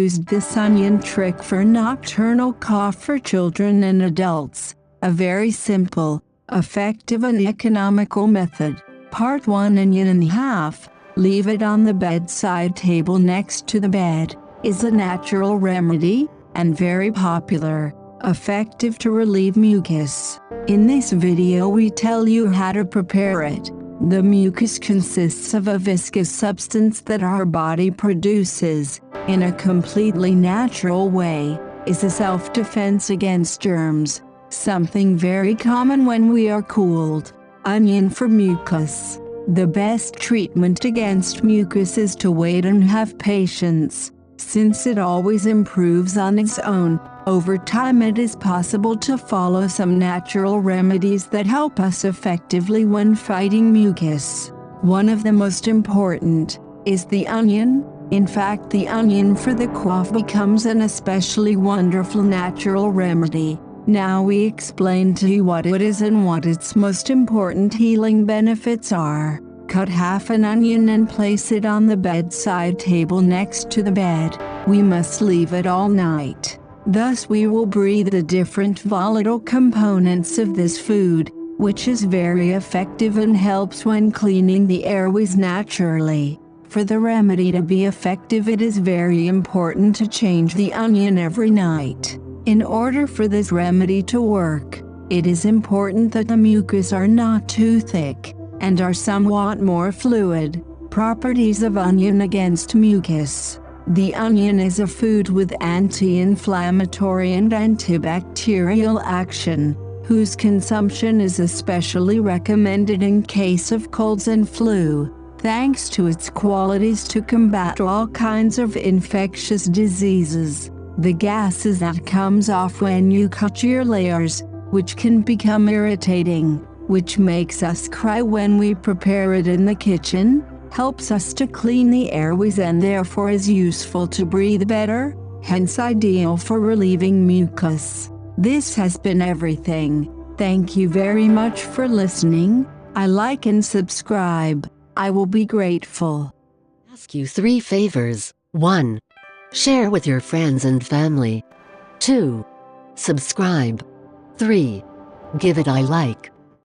used this onion trick for nocturnal cough for children and adults. A very simple, effective and economical method. Part 1. Onion in half. Leave it on the bedside table next to the bed. Is a natural remedy, and very popular. Effective to relieve mucus. In this video we tell you how to prepare it. The mucus consists of a viscous substance that our body produces, in a completely natural way, is a self-defense against germs, something very common when we are cooled. Onion for mucus. The best treatment against mucus is to wait and have patience, since it always improves on its own. Over time it is possible to follow some natural remedies that help us effectively when fighting mucus. One of the most important is the onion. In fact, the onion for the cough becomes an especially wonderful natural remedy. Now we explain to you what it is and what its most important healing benefits are. Cut half an onion and place it on the bedside table next to the bed. We must leave it all night. Thus we will breathe the different volatile components of this food, which is very effective and helps when cleaning the airways naturally. For the remedy to be effective, it is very important to change the onion every night. In order for this remedy to work, it is important that the mucus are not too thick, and are somewhat more fluid. Properties of onion against mucus. The onion is a food with anti-inflammatory and antibacterial action, whose consumption is especially recommended in case of colds and flu, thanks to its qualities to combat all kinds of infectious diseases. The gases that comes off when you cut your layers, which can become irritating, which makes us cry when we prepare it in the kitchen, helps us to clean the airways and therefore is useful to breathe better, hence ideal for relieving mucus. This has been everything. Thank you very much for listening. I like and subscribe. I will be grateful. Ask you 3 favors. 1. Share with your friends and family. 2. Subscribe. 3. Give it a like.